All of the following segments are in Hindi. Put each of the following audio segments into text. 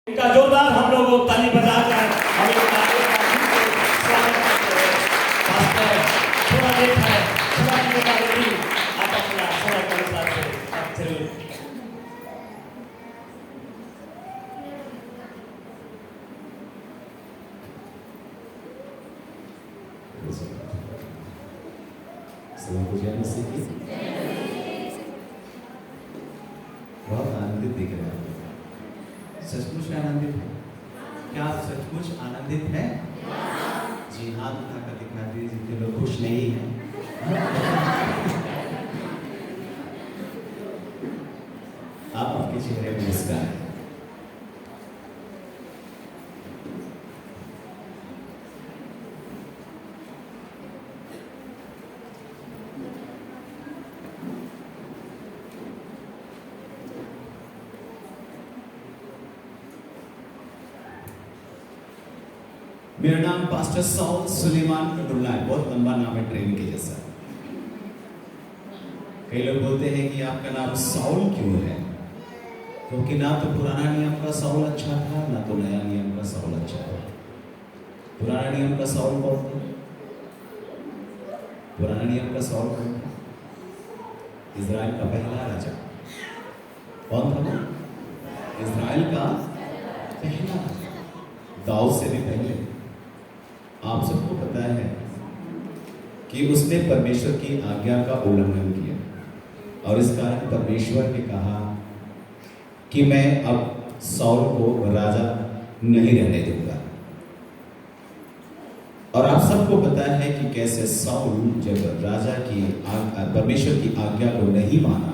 इनका जोरदार हम लोग ताली बजाकर हम इनका स्वागत करते हैं। वास्तव थोड़ा लेट है, थोड़ा लेट है, लेकिन आप अपना समय के अनुसार से आप चलिए। बहुत आनंदित दिख रहे हैं। सचमुच आनंदित है? क्या आप सचमुच आनंदित हैं? जी हाथ उठाकर दिखा दीजिए जितने लोग खुश नहीं हैं। आप आपके चेहरे में मुस्कान है। मेरा नाम पास्टर सॉल सुलेमान कटुल्ला है। बहुत लंबा नाम है, ट्रेन के जैसा। कई लोग बोलते हैं कि आपका नाम सॉल क्यों है? क्योंकि ना तो पुराना नियम का सॉल अच्छा था, ना तो नया नियम का सॉल अच्छा था। पुराना नियम का सॉल कौन था? पुराना नियम का सॉल कौन था? इज़राइल का पहला राजा कौन था? इज़राइल का पहला राजा, दाऊद से भी पहले। आप सबको पता है कि उसने परमेश्वर की आज्ञा का उल्लंघन किया और इस कारण परमेश्वर ने कहा कि मैं अब सौल को राजा नहीं रहने दूंगा। और आप सबको पता है कि कैसे सौल जब राजा की परमेश्वर की आज्ञा को नहीं माना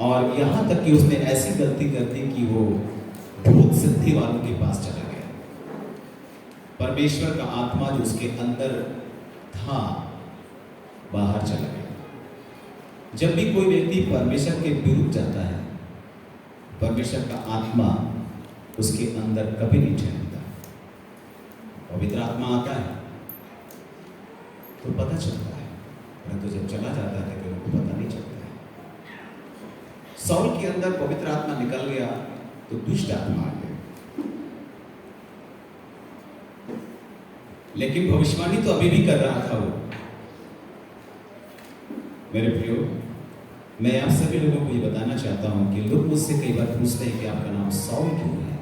और यहां तक कि उसने ऐसी गलती कर दी कि वो भूत सिद्धि वालों के पास चला गया। परमेश्वर का आत्मा जो उसके अंदर था बाहर चला गया। जब भी कोई व्यक्ति परमेश्वर के विरुद्ध जाता है, परमेश्वर का आत्मा उसके अंदर कभी नहीं ठहरता। पवित्र आत्मा आता है तो पता चलता है, परंतु जब चला जाता है तो उनको पता नहीं चलता है। सौल के अंदर पवित्र आत्मा निकल गया तो दुष्ट आत्मा आ गया। लेकिन भविष्यवाणी तो अभी भी कर रहा था वो। मेरे प्रियो, मैं आप सभी लोगों को ये बताना चाहता हूं कि लोग मुझसे कई बार पूछते हैं कि आपका नाम सौल क्यों है?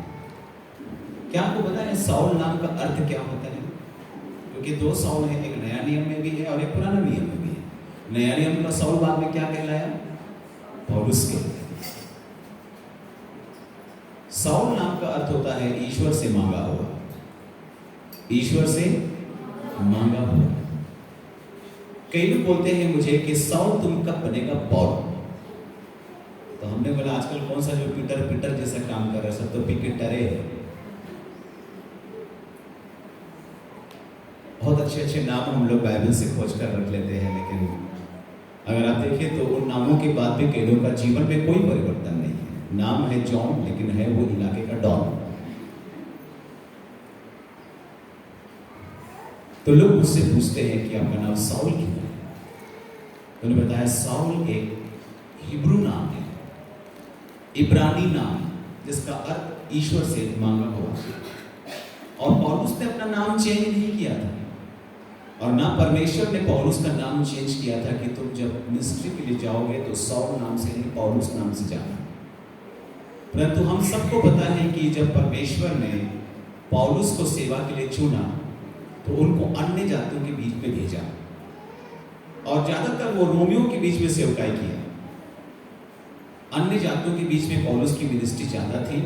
क्या आपको पता है सौल नाम का अर्थ क्या होता है? क्योंकि दो सौल है, एक नया नियम में भी है और एक पुराना नियम में भी है। नया नियम का सौल बाद में क्या कहलाया? पौलुस के। सौल नाम का अर्थ होता है ईश्वर से मांगा हुआ। ईश्वर से मांगा हुआ। कई लोग बोलते हैं मुझे कि सौल तुम कब बनेगा पौल? तो हमने बोला आजकल कौन सा जो पीटर जैसा काम कर रहा है, सब तो पिकेटरे है। बहुत अच्छे अच्छे नाम हम लोग बाइबल से खोज कर रख लेते हैं, लेकिन अगर आप देखें तो उन नामों के बाद भी कई लोगों का जीवन में कोई परिवर्तन नहीं है। नाम है जॉन, लेकिन है वो इलाके का डॉन। तो लोग मुझसे पूछते हैं कि आपका नाम साउल क्यों है? तो उन्होंने बताया साउल एक हिब्रू नाम है, इब्रानी नाम, जिसका अर्थ ईश्वर से मांगा हुआ। और पौलुस ने अपना नाम चेंज नहीं किया था और ना परमेश्वर ने पौलुस का नाम चेंज किया था कि तुम जब मिनिस्ट्री के लिए जाओगे तो साउल नाम से नहीं पौलुस नाम से जाना। परंतु हम सबको पता है कि जब परमेश्वर ने पौलुस को सेवा के लिए चुना तो उनको अन्य जातियों के बीच में भेजा और ज्यादातर वो रोमियों के बीच में सेवकाई किया। अन्य जातियों के बीच में पौलुस की मिनिस्ट्री ज्यादा थी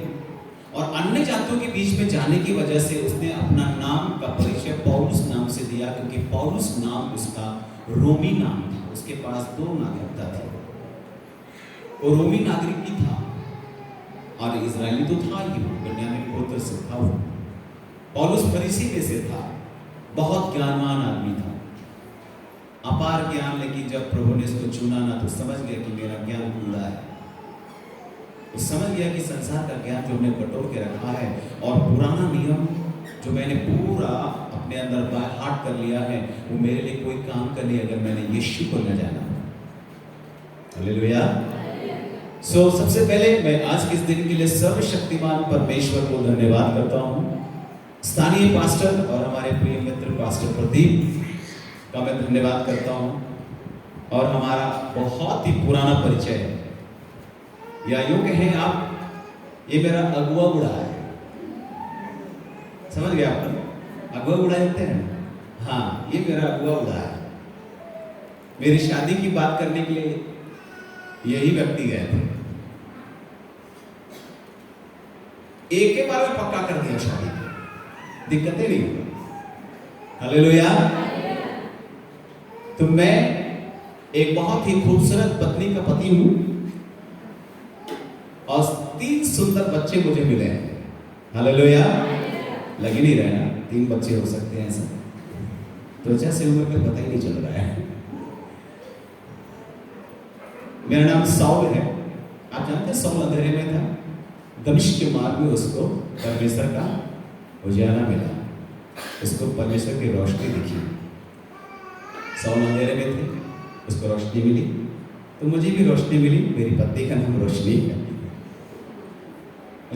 और अन्य जातियों के बीच में जाने की वजह से उसने अपना नाम का परिचय पौलुस नाम से दिया, क्योंकि पौलुस नाम उसका रोमी नाम था। उसके पास दो नागरिकता थी, वो रोमी नागरिक भी था और इजरायली तो था ही, बिन्यामीन गोत्र से था वो। पौलुस फरीसी में से था, बहुत ज्ञानवान आदमी था, अपार ज्ञान। लेकिन जब प्रभु ने इसको चुना ना तो समझ गया कि मेरा ज्ञान पूरा है। वो समझ गया कि संसार का ज्ञान जो हमने बटोर के रखा है और पुराना नियम जो मैंने पूरा अपने अंदर बाय हार्ट कर लिया है, वो मेरे लिए कोई काम का नहीं अगर मैंने यीशु को न जाना। हालेलुया। सबसे पहले मैं आज के इस दिन के लिए सर्वशक्तिमान परमेश्वर को धन्यवाद करता हूँ। स्थानीय पास्टर और हमारे प्रिय मित्र पास्टर प्रदीप का मैं धन्यवाद करता हूँ। और हमारा बहुत ही पुराना परिचय है, या यूं कहें आप, ये मेरा अगुआ बुढ़ा है। समझ गया आप? अगुआ बुढ़ा कहते हैं, हाँ, ये मेरा अगुआ बुढ़ा है। मेरी शादी की बात करने के लिए यही व्यक्ति गए थे, एक के बार में पक्का कर दिया शादी, दिक्कतें नहीं। हालेलुया। तो मैं एक बहुत ही खूबसूरत पत्नी का पति हूं और 3 सुंदर बच्चे मुझे मिले हैं। हालेलुया। लग ही नहीं रहा है ना, 3 बच्चे हो सकते हैं ऐसा, त्वचा से उम्र का पता ही नहीं चल रहा है। मेरा नाम साउल है। आप जानते हैं साउल अंधेरे में था, दमिश्क के मार्ग में उसको परमेश्वर का उजाला मिला, उसको परमेश्वर की रोशनी दिखी। साउल अंधेरे में थे, उसको रोशनी मिली, तो मुझे भी रोशनी मिली। मेरी पत्नी का नाम रोशनी है।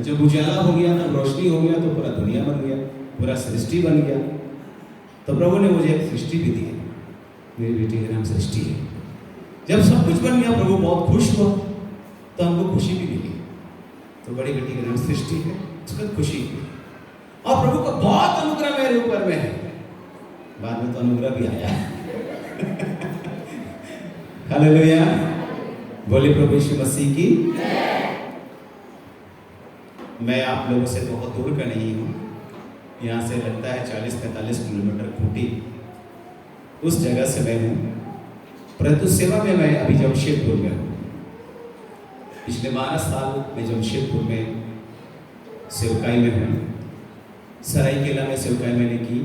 जब उजाला हो गया ना, रोशनी हो गया, तो पूरा दुनिया बन गया, पूरा सृष्टि बन गया। तो प्रभु ने मुझे एक सृष्टि भी दी, मेरी बेटी का नाम सृष्टि है। जब सब कुछ बन गया, प्रभु बहुत खुश हुआ, तो हमको खुशी भी मिली। तो बड़ी बेटी का नाम सृष्टि है, उसको खुशी। और प्रभु का बहुत अनुग्रह मेरे ऊपर में है। बाद में तो अनुग्रह भी आया। हालेलुया। बोले प्रभु यीशु मसीह की। मैं आप लोगों से बहुत दूर का नहीं हूँ। यहाँ से लगता है 40-45 किलोमीटर खूंटी, उस जगह से मैं हूँ। परंतु सेवा में मैं अभी जमशेदपुर में हूँ। पिछले 12 साल मैं जमशेदपुर में सेवकाई में हूँ। सरायकेला में सेवकाई मैंने की,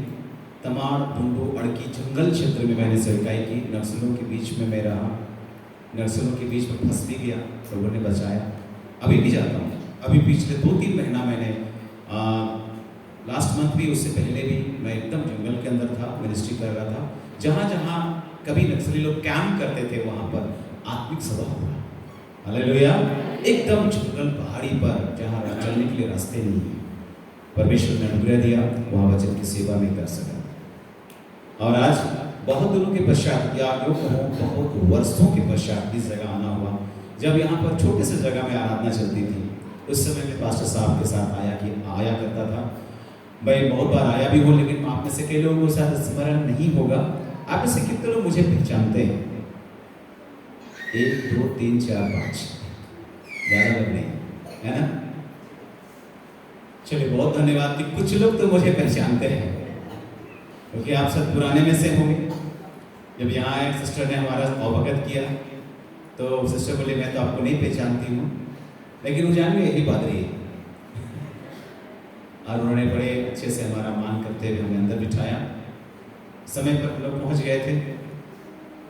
तमाड़, बुंडू, अड़की जंगल क्षेत्र में मैंने सेवकाई की। नक्सलों के बीच में मैं रहा, नक्सलों के बीच में फंस भी गया, प्रभु ने बचाया। अभी भी जाता हूँ। अभी पिछले 2-3 महीना मैंने लास्ट मंथ भी, उससे पहले भी मैं एकदम जंगल के अंदर था, मिनिस्ट्री कर रहा था। जहाँ जहाँ कभी नक्सली लोग कैंप करते थे, वहाँ पर आत्मिक सभा हुआ। हालेलुया। एकदम जंगल पहाड़ी पर, जहाँ चलने के लिए रास्ते नहीं है, परमेश्वर ने अनुग्रह दिया, वहाँ वचन की सेवा में कर सका। और आज बहुत दिनों के पश्चात, या यूँ कहूँ बहुत वर्षों के पश्चात इस जगह आना हुआ। जब यहाँ पर छोटे से जगह में आराधना चलती थी, उस समय मैं पास्टर साहब के साथ आया करता था। मैं बहुत बार आया भी हूँ, लेकिन आप में से कई लोगों को शायद स्मरण नहीं होगा। आप में से कितने लोग मुझे पहचानते हैं? 1 2 3 4 5, ज़्यादा लोग नहीं, है ना? चलिए, बहुत धन्यवाद कि कुछ लोग तो मुझे पहचानते हैं, क्योंकि आप सब पुराने में से होंगे। जब यहाँ आए, सिस्टर ने हमारा अवगत किया, तो सिस्टर बोले मैं तो आपको नहीं पहचानती हूँ, लेकिन वो जान गए यही पादरी है। और उन्होंने बड़े अच्छे से हमारा मान करते हुए हमें अंदर बिठाया। समय पर हम लोग पहुँच गए थे।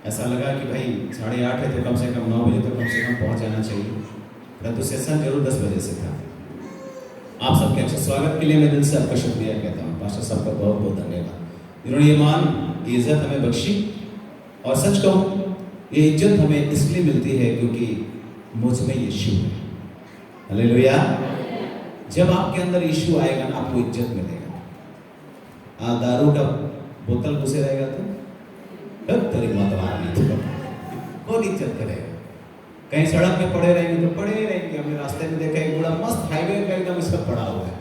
ऐसा लगा कि भाई 8:30 है, तो कम से कम 9 बजे तो कम से कम पहुँच जाना चाहिए। परंतु सेशन जरूर 10 बजे से था। आप सबके अच्छे स्वागत के लिए मैं दिल से आपका शुक्रिया कहता हूँ। पास्टर साहब का बहुत बहुत धन्यवाद, जिन्होंने ये मान, ये इज्जत हमें बख्शी। और सच कहूँ, ये इज्जत हमें इसलिए मिलती है क्योंकि मुझ में यीशु है। हालेलुया। जब आपके अंदर यीशु आएगा ना, आपको इज्जत मिलेगा। दारू का बोतल घुसे रहेगा तो तेरी मतवार नहीं, तो कौन इज्जत करेगा? कहीं सड़क पे पड़े रहेंगे तो पड़े रहेंगे। हमने रास्ते में देखा एक बड़ा मस्त हाईवे पे एकदम इसका पड़ा हुआ है,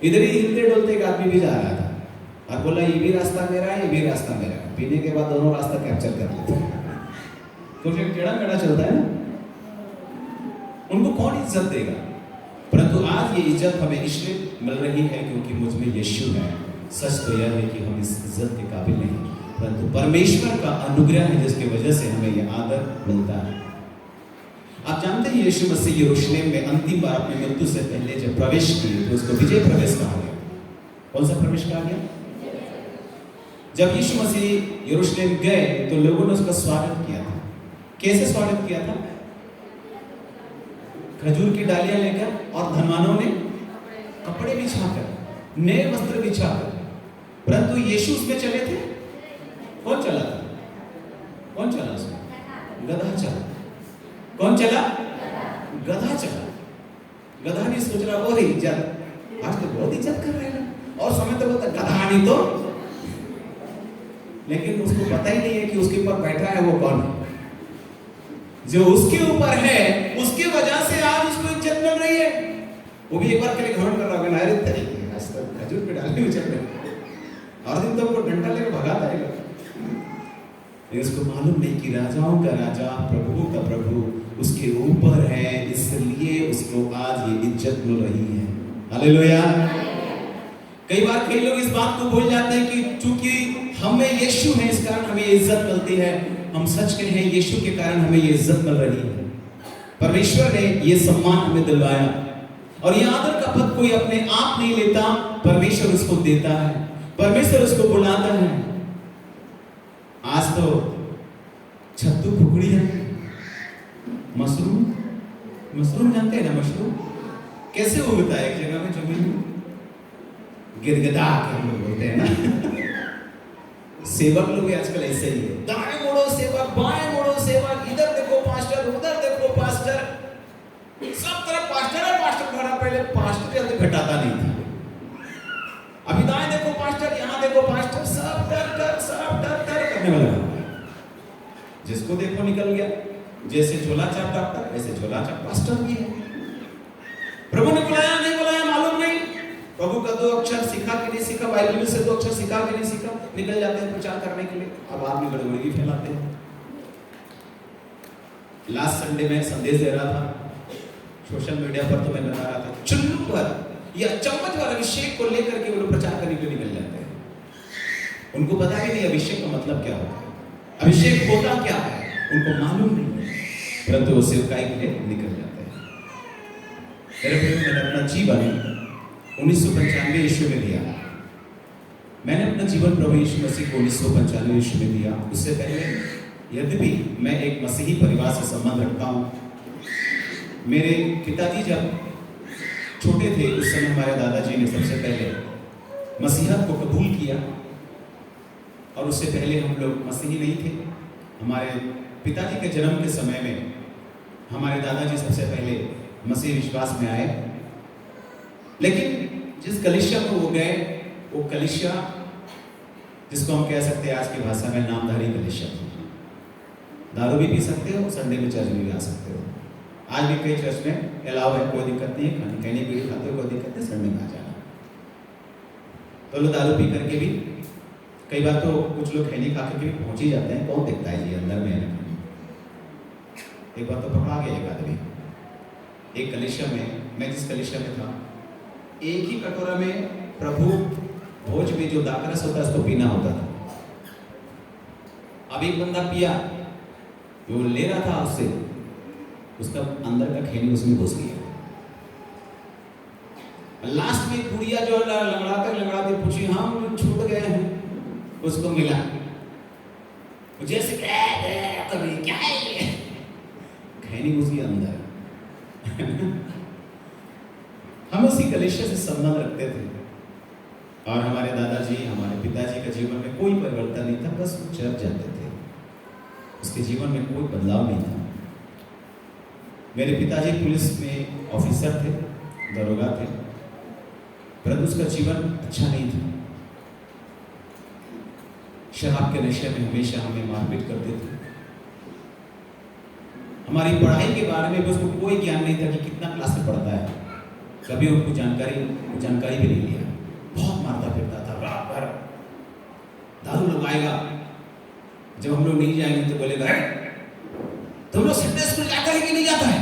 इधर ही हिलते डोलते एक आदमी भी जा रहा था और बोला ये भी रास्ता मेरा है, ये भी रास्ता मेरा है। पीने के बाद दोनों रास्ता कैप्चर कर लेते हैं। कुछ एक टेढ़ा मेढ़ा चलता है ना, उनको कौन इज्जत देगा? परंतु आज ये इज्जत हमें इसलिए मिल रही है क्योंकि मुझ में यीशु है। सच तो यह है कि हम इस इज्जत के काबिल नहीं, परंतु परमेश्वर का अनुग्रह है जिसकी वजह से हमें यह आदर मिलता है। आप जानते हैं यीशु मसीह यरूशलेम में अंतिम बार अपनी मृत्यु से पहले जब प्रवेश किए तो उसको विजय प्रवेश कहा गया। कौन सा प्रवेश कहा गया? जब यीशु मसीह यरूशलेम गए तो लोगों ने उसका स्वागत किया था। कैसे स्वागत किया था? खजूर की डालियां लेकर और धनवानों ने कपड़े बिछाकर, नए वस्त्र बिछाकर। परंतु यीशु उसमें चले थे। कौन चला था? कौन चला उसमें? गधा चला। कौन चला? गधा चला। गधा नहीं सोच रहा और इज्जत, आज तो बहुत इज्जत कर रहे हैं, और समय तो बोलता गधा नहीं तो, लेकिन उसको पता ही नहीं है कि उसके ऊपर बैठा है वो कौन है। जो उसके ऊपर है उसकी वजह से आज उसको इज्जत मिल रही है। वो भी एक बार के लिए घमंड कर रहा होगा, अरे तरीके आज तक खजूर पे डालने में चल रहे, और दिन तो वो डंडा लेकर भगाता है। इसको मालूम नहीं कि राजाओं का राजा, प्रभु का प्रभु उसके ऊपर है, इसलिए उसको आज ये इज्जत मिल रही है। हालेलुया। कई बार कई लोग इस बात को भूल जाते हैं कि चूंकि हमें यीशु है इस कारण हमें इज्जत मिलती है। हम सच कहें यीशु के कारण हमें ये इज्जत मिल रही है। परमेश्वर ने ये सम्मान हमें दिलवाया, और ये आदर का पद कोई अपने आप नहीं लेता, परमेश्वर उसको देता है, परमेश्वर उसको बुलाता है। आज तो छत्तू खुकड़ी है, मशरूम जानते हैं ना? मशरूम कैसे उगता है एक जगह में जमीन में? गिरगिदा के हम लोग बोलते हैं ना। सेवक लोग आजकल ऐसे ही है, दाएं मोड़ो सेवक, बाएं मोड़ो सेवक, इधर देखो पास्टर, उधर देखो पास्टर, सब तरफ पास्टर है पास्टर भरा। पहले पास्टर जल्दी घटाता नहीं था, अभी दाएं देखो पास्टर, यहाँ देखो पास्टर, सब डर करने वाला। जिसको देखो निकल गया, जैसे झोला चाप डॉक्टर वैसे झोला चाप पास्टर भी है। प्रभु ने बुलाया नहीं बुलाया मालूम नहीं, प्रभु का 2 अक्षर सीखा कि नहीं सीखा, बाइबल में से 2 अक्षर सीखा कि नहीं सीखा, निकल जाते हैं प्रचार करने के लिए। अब आदमी गड़बड़ी फैलाते हैं। लास्ट संडे में संदेश दे रहा था सोशल मीडिया पर, तो मैं बता रहा था चुल्लू पर या चम्मच वाला अभिषेक को लेकर के वो लोग प्रचार करने के लिए निकल जाते हैं। उनको पता ही नहीं अभिषेक का मतलब क्या होता है, अभिषेक होता क्या है, उनको मालूम नहीं है, परंतु वो सेवकाई के लिए निकल जाते हैं। मेरे प्रिय, मैंने अपना जीवन 1995 यीशु में दिया। मैंने अपना जीवन प्रभु यीशु मसीह को 1995 यीशु में दिया। उससे पहले यद्यपि मैं एक मसीही परिवार से संबंध रखता हूँ। मेरे पिताजी जब छोटे थे उस समय हमारे दादाजी ने सबसे पहले मसीहत को कबूल किया, और उससे पहले हम लोग मसीही नहीं थे। हमारे पिताजी के जन्म के समय में हमारे दादाजी सबसे पहले मसीह विश्वास में आए, लेकिन जिस कलीसिया में वो गए वो कलीसिया जिसको हम कह सकते हैं आज की भाषा में नामधारी कलीसिया थी। दारू भी पी सकते हो, संडे में चर्च में भी आ सकते हो। आज भी कई चर्च में अलाउ है, कोई दिक्कत नहीं है, कहने पीने खाते हो कोई दिक्कत नहीं, संडे में आ जाना। तो लोग दारू पी करके भी, कई बार तो कुछ लोग खैनी खा करके भी पहुंच ही जाते हैं। कौन देखता है जी अंदर में है। एक बार तो पकड़ा गया एक आदमी एक कलीसिया में, मैं जिस कलीसिया में था, एक ही कटोरा में प्रभु भोज में जो दाखरस होता है उसको पीना होता था। अब एक बंदा पिया, वो ले रहा था उससे, उसका अंदर का खैनी उसमें घुस गया। लास्ट में बुढ़िया जो लंगड़ाते पूछी, हम छूट गए हैं, उसको मिला। जैसे कभी क्या है ये, खैनी घुस गया अंदर। हम उसी कलीसिया से संबंध रखते थे, और हमारे दादाजी, हमारे पिताजी का जीवन में कोई परिवर्तन नहीं था, बस वो चर्च जाते थे, उसके जीवन में कोई बदलाव नहीं था। मेरे पिताजी पुलिस में ऑफिसर थे, दरोगा थे, परंतु उसका जीवन अच्छा नहीं था। शराब के नशे में हमेशा हमें मारपीट करते थे। हमारी पढ़ाई के बारे में उसको कोई ज्ञान नहीं था कि कितना क्लास में पढ़ता है, कभी उनको जानकारी भी नहीं लिया। बहुत मारता फिरता था, रात भर दारू लगवाएगा। जब हम लोग नहीं जाएंगे तो बोलेगा, तुम लोग संडे स्कूल जाता है कि नहीं जाता है?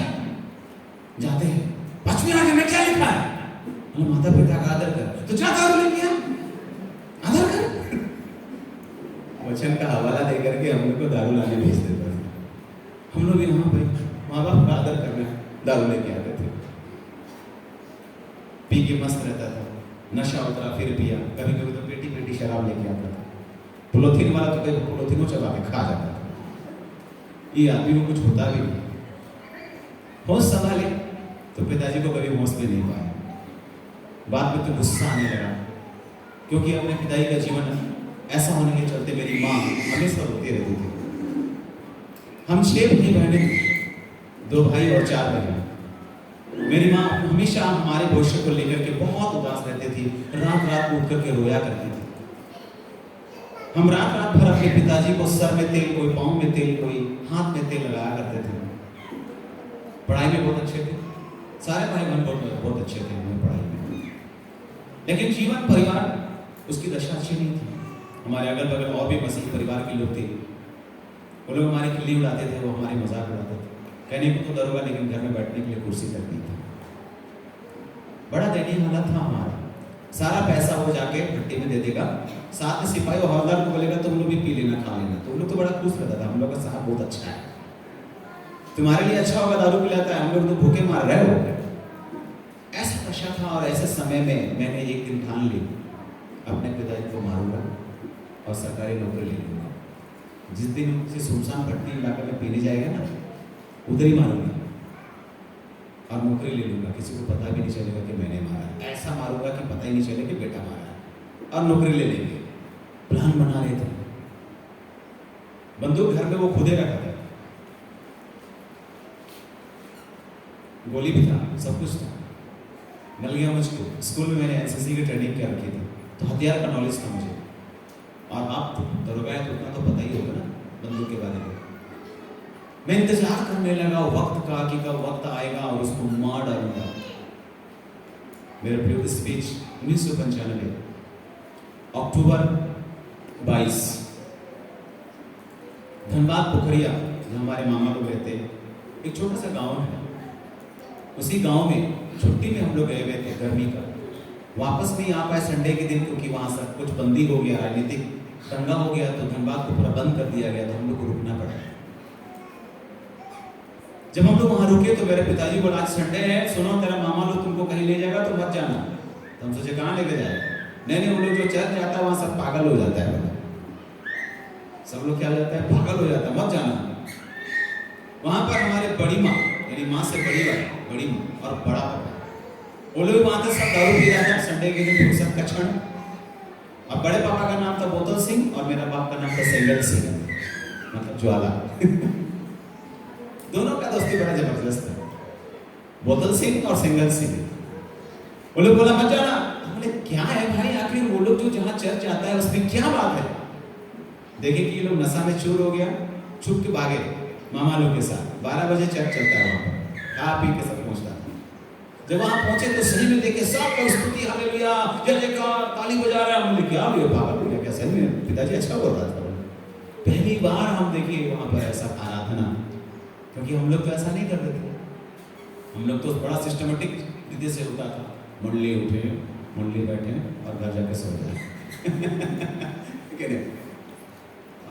जाते हैं। 5वीं आगे में क्या लिखा है? माता पिता का आदर कर, तो जा दारू ले लिया, आदर कर। वचन का हवाला देकर के हम लोग को दारू लाने भेज देता था। हम लोग यहाँ पे माँ बाप का आदर करना, दारू लेके आते थे, पी के मस्त रहता था, नशा उतरा फिर पिया, कभी कभी तो पेटी शराब लेके आता था। पोलोथीन वाला तो कभी पोलोथीनों चबा के खा जाता था। ये आदमी को कुछ होता भी नहीं। होश संभाले तो पिताजी को कभी होश में नहीं पाया। बाद में तो गुस्सा आने लगा, क्योंकि अपने पिताजी का जीवन ऐसा होने के चलते मेरी माँ हमेशा रोती रहती थी। हम 6 भाई बहने, 2 भाई और 4 बहन। मेरी माँ हमेशा हमारे भविष्य को लेकर के बहुत उदास रहती थी, रात रात को उठ करके रोया करती थी। हम रात रात भर अपने पिताजी को सर में तेल, कोई पाँव में तेल, कोई हाथ में तेल लगाया करते थे। पढ़ाई में बहुत अच्छे थे, सारे भाई बहन बहुत अच्छे थे हमें पढ़ाई में, लेकिन जीवन परिवार उसकी दशा अच्छी नहीं थी। हमारे अगल बगल और भी मसीही परिवार के लोग थे, वो लोग हमारी खिल्ली उड़ाते थे, वो हमारे मजाक उड़ाते थे। कहने को तो डर होगा, लेकिन घर में बैठने के लिए कुर्सी तक नहीं थी। बड़ा दयनीय हालत था हमारा। सारा पैसा वो जाके भट्टी में दे देगा, साथ में सिपाही और हवलदार को बोलेगा तुम लोग भी पी लेना, खा लेना। तो उन लोग तो बड़ा खुश रहता था, हम लोग का साहब बहुत अच्छा है, तुम्हारे लिए अच्छा होगा, दारू पिलाता है, हम लोग तो भूखे मार रहे हो। ऐसा दशा था। और ऐसे समय में मैंने एक दिन ठान ली, अपने पिताजी को मारूंगा और सरकारी नौकरी ले लूंगा। जिस दिन उनसे सुनसान भट्टी इलाके में पीने जाएगा ना, उधर ही मारूंगा और नौकरी ले लूंगा, किसी को पता भी नहीं चलेगा कि मैंने मारा। ऐसा मारूंगा कि पता ही नहीं चले कि बेटा मारा है, और नौकरी ले लेंगे। प्लान बना रहे थे। बंदूक घर में वो खुदे रखा था, गोली भी था, सब कुछ था। मिल गया मुझको। स्कूल में मैंने एनसीसी की ट्रेनिंग क्या रखी थी, तो हथियार का नॉलेज था मुझे। और आप दरोगा है तो उतना तो पता ही होगा ना बंदूक के बारे में। मैं इंतजार करने लगा वक्त का कि कब वक्त आएगा और उसको मार डालूंगा। मेरे प्रिय स्पीच 1995 अक्टूबर 22, धनबाद पोखरिया, जहाँ हमारे मामा लोग रहते, एक छोटा सा गांव है। उसी गांव में छुट्टी में हम लोग गए हुए थे गर्मी का। वापस नहीं आ पाए संडे के दिन, क्योंकि वहां सब कुछ बंदी हो गया, राजनीतिक दंगा हो गया, तो धनबाद को पूरा बंद कर दिया गया, तो हम लोग को रुकना पड़ा। जब हम लोग वहां रुके तो मेरे पिताजी बोला आज संडे है, सुनो तेरा मामा लोग तुमको कहीं ले जाएगा तो मत जाना। तो हम सोचे कहाँ लेके जाएगा। नहीं, वो लोग जो चर्च जाता है वहां सब पागल हो जाता है, सब लोग क्या हो जाता है, पागल हो जाता है, मत जाना। वहां पर हमारे बड़ी माँ, यानी माँ से बड़ी वाली, बड़ी माँ और बड़ा पापा, वो लोग वहां से सब दारू पी रहा था संडे के दिन, फुर्सत का क्षण। अब बड़े पापा का नाम था बोतल सिंह और मेरा बाप का नाम था सेंगल सिंह, मतलब ज्वाला। दोनों का दोस्ती बड़ा जबरदस्त था, बोतल सिंह और सेंगल सिंह। वो लोग बोला मत जाना। हमने क्या है भाई, आखिर वो लोग जो जहाँ चर्च जाता है उसमें क्या बात है। देखे कि ये लोग नशा में चूर हो गया, छुप के भागे मामा लोग के साथ। 12 बजे चर्च चलता है वहां पर, खा पी के सब पहुंचता था। जब वहां पहुंचे तो सही में देखे सब लोग स्तुति हालेलुया जय जयकार ताली बजा रहे हैं। हमने क्या हुआ, पागल हो गया क्या? सही में पिताजी अच्छा बोल रहा था। पहली बार हम देखे वहां पर ऐसा आराधना, क्योंकि हम लोग तो ऐसा नहीं करते थे। हम लोग तो बड़ा सिस्टमेटिक रीति से होता था, मुरली उठे, मुरली बैठे और घर जाके सो जाए।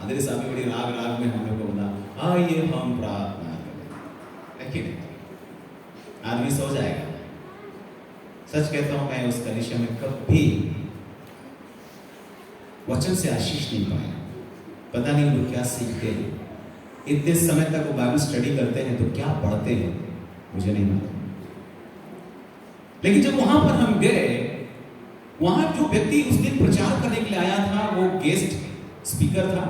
आदरी साहब बड़ी राग राग में हम लोग को बता आइए हम प्रार्थना करें, आदमी सो जाएगा। सच कहता हूं मैं, उस कलीसिया में कभी वचन से आशीष नहीं पाया। पता नहीं लोग क्या सीखते हैं, इतने समय तक वो बाइबल स्टडी करते हैं तो क्या पढ़ते हैं मुझे नहीं मालूम। लेकिन जब वहां पर हम गए, वहां जो व्यक्ति उस दिन प्रचार करने के लिए आया था वो गेस्ट स्पीकर था,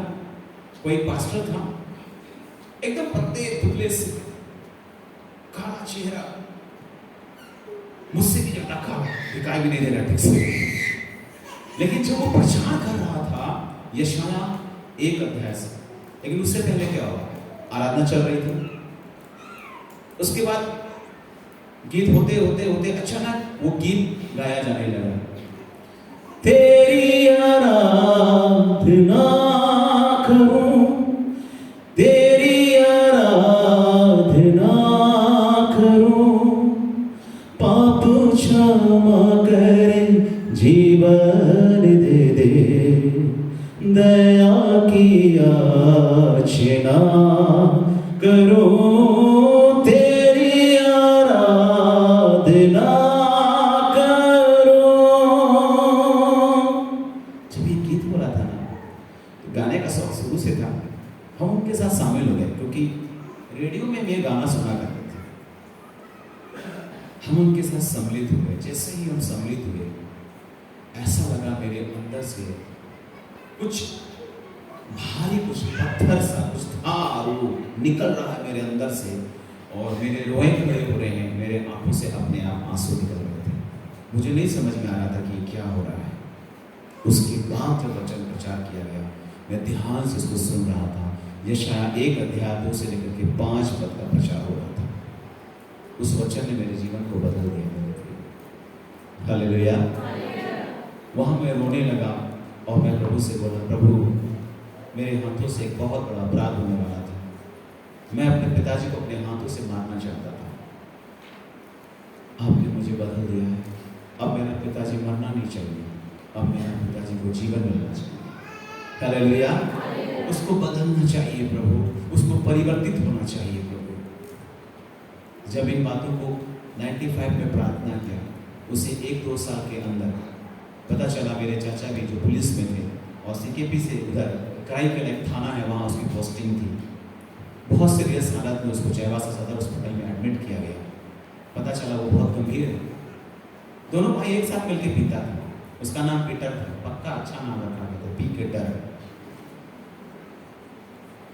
कोई पास्टर था, एकदम पतले दुबले से, काला चेहरा, मुझसे भी ज्यादा काला, दिखाई भी नहीं दे रहा ठीक से। लेकिन जब वो प्रचार कर रहा था यशाया 1 अध्याय से, लेकिन उससे पहले क्या हुआ, आराधना चल रही थी। उसके बाद गीत होते होते होते अचानक वो गीत गाया जाने लगा, तेरी आराधना करूं, तेरी आराधना करूं, पाप क्षमा करे, जीवन दे दे, दया की याचना करूं, तेरी आराधना करूं। जब ये गीत बोला था ना, तो गाने का शौक शुरू से था। हम उनके साथ शामिल हो गए, क्योंकि रेडियो में ये गाना सुना करते थे। हम उनके साथ सम्मिलित हुए। जैसे ही हम सम्मिलित हुए, ऐसा लगा मेरे अंदर से कुछ भारी, कुछ पत्थर सा कुछ था, वो निकल रहा है मेरे अंदर से। और मेरे रोए खड़े हो रहे हैं, मेरे आंखों से अपने आप आंसू निकल रहे थे। मुझे नहीं समझ में आ रहा था कि ये क्या हो रहा है। उसके बाद जब वचन प्रचार किया गया, मैं ध्यान से उसको सुन रहा था। यशायाह 1 अध्याय 2 से लेकर के 5 पद का प्रचार हो रहा था। उस वचन ने मेरे जीवन को बदल दिया। मेरे प्रिय, हालेलुया। वहाँ मैं रोने लगा और मैं प्रभु से बोला, प्रभु मेरे हाथों से एक बहुत बड़ा अपराध होने वाला था। मैं अपने पिताजी को अपने हाथों से मारना चाहता था। आपने मुझे बदल दिया है। अब मेरा पिताजी मरना नहीं चाहिए, अब मेरा पिताजी को जीवन मिलना चाहिए। हालेलुया। उसको बदलना चाहिए प्रभु, उसको परिवर्तित होना चाहिए प्रभु। जब इन बातों को 95 में प्रार्थना किया, उसे 1-2 साल के अंदर पता चला। मेरे चाचा भी जो पुलिस में थे और सीकेपी से उधर क्राइकल एक थाना है, वहाँ उसकी पोस्टिंग थी। बहुत सीरियस हालत में उसको चाईबासा सदर अस्पताल में एडमिट किया गया। पता चला वो बहुत गंभीर है। दोनों भाई एक साथ मिलकर पीता था। उसका नाम पीटर था, पक्का अच्छा नाम रखा गया था, पी के डर।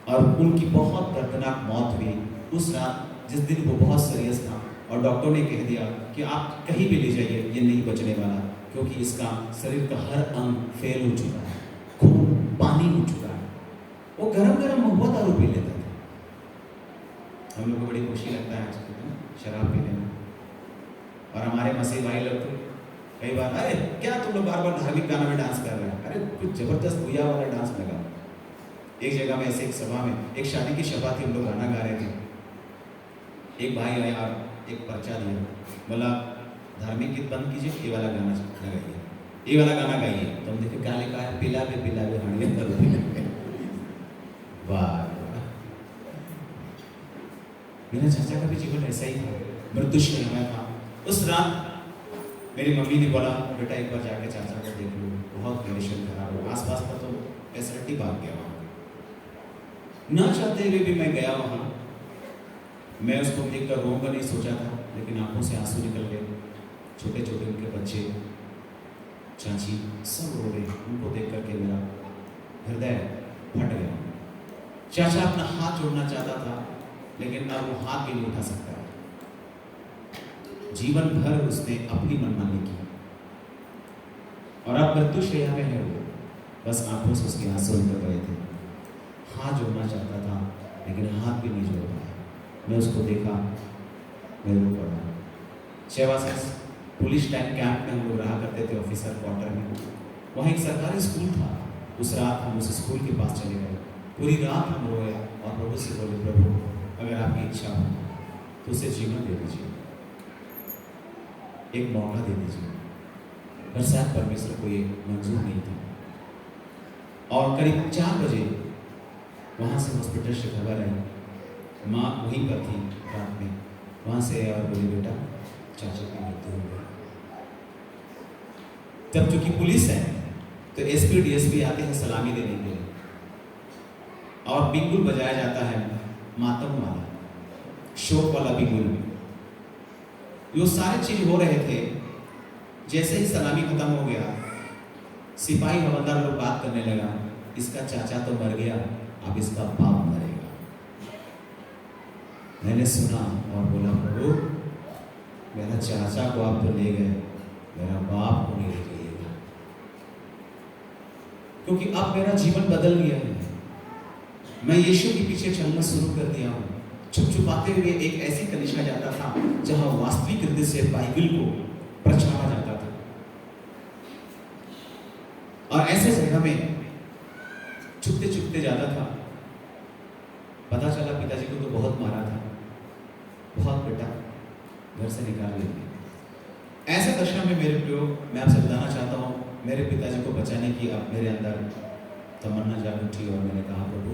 और उनकी बहुत दर्दनाक मौत हुई उस रात, जिस दिन वो बहुत सीरियस था और डॉक्टर ने कह दिया कि आप कहीं भी ले जाइए, ये नहीं बचने वाला, क्योंकि इसका शरीर का हर अंग फेल हो चुका है, खून पानी हो चुका है। वो गरम गरम महुआ दारू पी लेता था। हम लोग को बड़ी खुशी लगता है आजकल शराब पीने में। और हमारे मसीह भाई लोग तो कई बार, अरे क्या तुम लोग बार बार धार्मिक गाना में डांस कर रहे हैं, अरे कुछ जबरदस्त भूया वाला डांस लगा। एक जगह में ऐसे एक सभा में, एक शादी की सभा थी, हम लोग गाना गा रहे थे। एक भाई आया और एक पर्चा दिया, बोला धार्मिक गीत बंद कीजिए, ये वाला गाना लगाइए, ये वाला गाना गाइए। तो हम देखे क्या लिखा है, पिला पे हड़िया। वाह, मेरा चाचा का भी जीवन ऐसा ही था, मृत्युशय था। उस रात मेरी मम्मी ने बोला, बेटा एक बार जाके चाचा को देख लो, बहुत कंडीशन खराब हो। आसपास का तो फैसिलिटी भाग गया वहाँ, न चाहते हुए भी मैं गया वहाँ। मैं उसको देखकर रोऊंगा नहीं सोचा था, लेकिन आंखों से आंसू निकल गए। छोटे छोटे उनके बच्चे, चाची सब रो रहे। उनको देख करके मेरा हृदय फट गया। चाचा अपना हाथ जोड़ना चाहता था, लेकिन अब वो हाथ भी नहीं उठा सकता। जीवन भर उसने अपनी मनमानी की और अब मृत्युशैया में है वो। बस आंखों से उसके आंसू निकल रहे थे। हाथ जोड़ना चाहता था, लेकिन हाथ भी नहीं जोड़ पाया। मैं उसको देखा, मैं रो पड़ा। चाईबासा पुलिस टाइम कैंप में हम लोग रहा करते थे, ऑफिसर क्वार्टर में। वहाँ एक सरकारी स्कूल था। उस रात हम उस स्कूल के पास चले गए। पूरी रात हम रोए और प्रभु से बोले, प्रभु अगर आपकी इच्छा हो तो उसे जीवन दे दीजिए, एक मौका दे दीजिए। पर शायद परमेश्वर को ये मंजूर नहीं था। और करीब 4 बजे वहाँ से हॉस्पिटल से खबर आई, माँ वहीं पर थी रात में। वहाँ से और बोली, बेटा चाचा की मृत्यु हो गई। तब चूंकि पुलिस है तो एसपी डीएसपी आते हैं सलामी देने के लिए, और बिगुल बजाया जाता है, मातम वाला, शोक वाला बिगुल। ये सारे चीज हो रहे थे। जैसे ही सलामी खत्म हो गया, सिपाही हवलदार लोग बात करने लगा, इसका चाचा तो मर गया, अब इसका बाप मरेगा। मैंने सुना और बोला, प्रभु मेरा चाचा को आप तो ले गए, मेरा बाप को नहीं ले जाइएगा, क्योंकि अब मेरा जीवन बदल गया है। मैं यीशु के पीछे चलना शुरू कर दिया हूँ। छुप छुपाते हुए एक ऐसी कलिशा जाता था जहां वास्तविक हृदय से बाइबल को प्रचारा जाता था, और ऐसे जगह में छुपते छुपते जाता था। पता चला पिताजी को तो बहुत मारा था, बहुत बेटा घर से निकाल दिया। ऐसे दशा में मेरे प्रियो, मैं आपसे बताना चाहता हूँ, मेरे पिताजी को बचाने की अब मेरे अंदर तमन्ना जाग उठी और मैंने कहा, प्रभु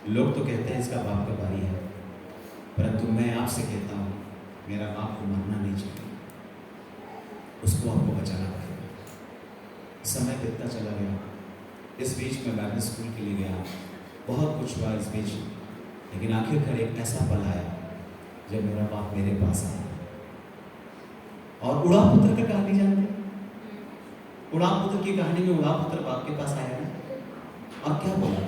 लोग तो कहते हैं इसका बाप का भाई है, परंतु मैं आपसे कहता हूँ मेरा बाप को मरना नहीं चाहिए, उसको आपको बचाना पड़ेगा। समय बीतता चला गया। इस बीच में बैबिल स्कूल के लिए गया, बहुत कुछ हुआ इस बीच, लेकिन आखिरकार एक ऐसा पल आया जब मेरा बाप मेरे पास आया। और उड़ा पुत्र की कहानी जानते, उड़ा पुत्र की कहानी में उड़ा पुत्र बाप के पास आया और क्या बोला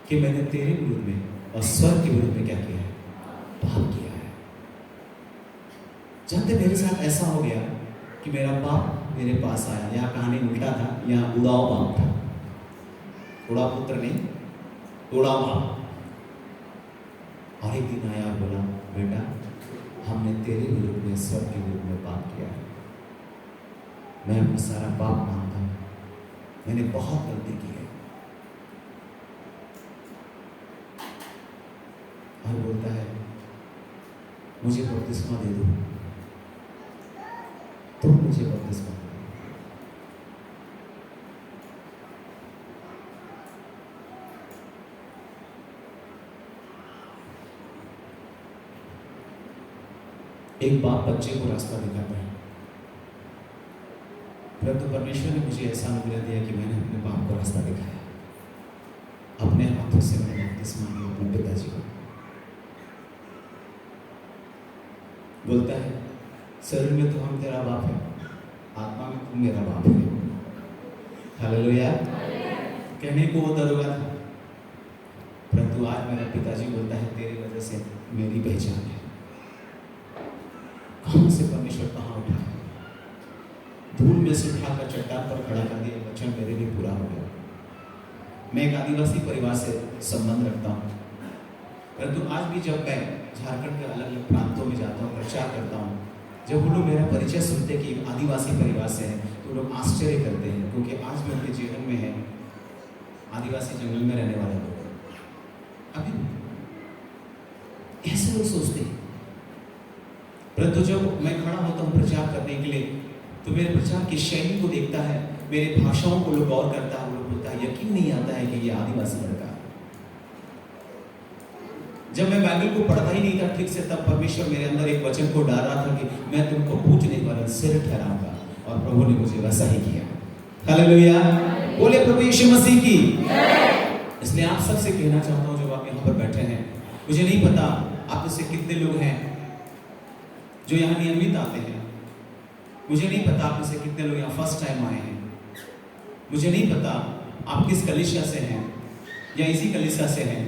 कि मैंने तेरे विरुद्ध में और स्वर्ग के विरुद्ध में क्या किया है, पाप किया। जानते मेरे साथ ऐसा हो गया कि मेरा बाप मेरे पास आया। यहाँ कहानी उल्टा था, यहाँ उड़ाव बाप था, उड़ा पुत्र नहीं, उड़ाव बाप। और एक दिन आया और बोला, बेटा हमने तेरे विरुद्ध में, स्वर्ग के विरुद्ध में पाप किया है। मैं अपना सारा पाप मानता हूँ, मैंने बहुत गलती की है। और बोलता है मुझे बपतिस्मा दे दो, तुम मुझे बपतिस्मा दो। एक बाप बच्चे को रास्ता दिखाता है, परंतु परमेश्वर ने मुझे ऐसा अनुग्रह दिया कि मैंने अपने बाप को रास्ता दिखाया। अपने हाथों से मैंने बपतिस्मा लिया अपने पिताजी को। बोलता है शरीर में तो हम तेरा बाप है, आत्मा में तुम मेरा बाप है। हालेलुया। कहने को वो दरोगा था, परंतु आज मेरा पिताजी बोलता है तेरी वजह से मेरी पहचान है। कहां से परमेश्वर कहां उठा, धूल में से उठाकर चट्टान पर खड़ा कर दिया, वचन मेरे लिए पूरा हो गया। मैं एक आदिवासी परिवार से संबंध रखता हूँ, परंतु आज भी जब मैं झारखंड के अलग अलग प्रांतों में जाता हूँ, प्रचार करता हूँ, जब वो लोग मेरा परिचय सुनते कि आदिवासी परिवार से है तो लोग आश्चर्य करते हैं, क्योंकि आज भी उनके जीवन में है आदिवासी जंगल में रहने वाले लोग। अभी ऐसे लोग सोचते हैं, परंतु जब मैं खड़ा होता हूँ प्रचार करने के लिए तो मेरे प्रचार की शैली को देखता है, मेरे भाषाओं को लोग गौर करता है, वो लोग बोलता है यकीन नहीं आता है कि ये आदिवासी लड़का है। जब मैं बाइबल को पढ़ता ही नहीं था ठीक से, तब परमेश्वर मेरे अंदर एक वचन को डाल रहा था कि मैं तुमको पूछने वाला सिर ठहराऊंगा, और प्रभु ने मुझे वैसा ही किया। हालेलुया। बोले प्रभु यीशु मसीह की। इसलिए आप सबसे कहना चाहता हूँ जो आप यहाँ पर बैठे हैं, मुझे नहीं पता आप में से कितने लोग हैं जो यहाँ नियमित आते हैं, मुझे नहीं पता आप में से कितने लोग यहाँ फर्स्ट टाइम आए हैं, मुझे नहीं पता आप किस कलीसिया से हैं या इसी कलीसिया से हैं,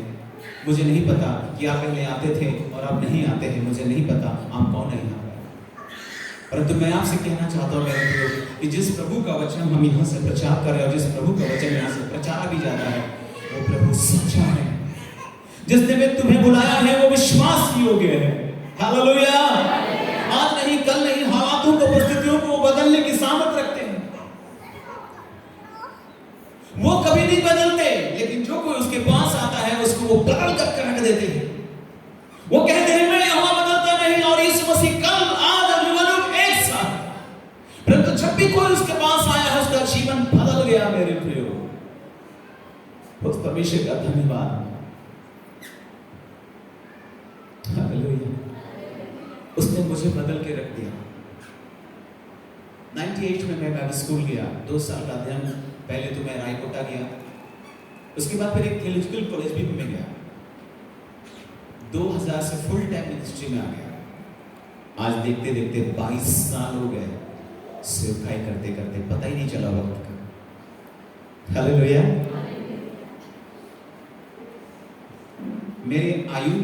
मुझे नहीं पता कि आप पहले आते थे और आप नहीं आते हैं, मुझे नहीं पता आप कौन है यहाँ पर। परंतु मैं आपसे कहना चाहता हूँ मेरे प्रभु कि जिस प्रभु का वचन हम यहाँ से प्रचार कर रहे हैं और जिस प्रभु का वचन यहाँ से प्रचार भी जाता है, वो प्रभु सच्चा है। जिसने में तुम्हें बुलाया है वो विश्वास योग्य है। हालेलुया। आज नहीं कल नहीं, हालातों को, परिस्थितियों को बदलने की सामर्थ रखते हैं। वो कभी नहीं बदलते, लेकिन जो कोई उसके पास आता है उसको वो बदल कर रख देते हैं। वो कहते हैं मैं यहाँ बदलता नहीं, और यीशु मसीह कल आज और युगानुग एक साथ। परंतु जब भी कोई उसके पास आया है उसका जीवन बदल गया। मेरे प्रियो, उस परमेश्वर का धन्यवाद। हालेलुया। उसने मुझे बदल के रख दिया। 98 में मैं बाइबल स्कूल गया, 2 साल का अध्ययन। पहले तो मैं रायकोटा गया, उसके बाद फिर एक थियोलॉजिकल कॉलेज भी में गया। 2000 से फुल टाइम मिनिस्ट्री में आ गया। आज देखते देखते 22 साल हो गए सेवकाई करते करते, पता ही नहीं चला वक्त का। हालेलुया। मेरे आयु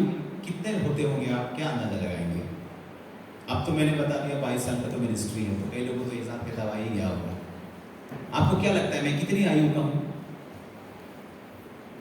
कितने होते होंगे आप क्या अंदाजा लगाएंगे? अब तो मैंने बता दिया 22 साल का तो मिनिस्ट्री है, तो कई लोगों को हिसाब किताब आ ही गया होगा। आपको क्या लगता है मैं कितनी आयु का हूं?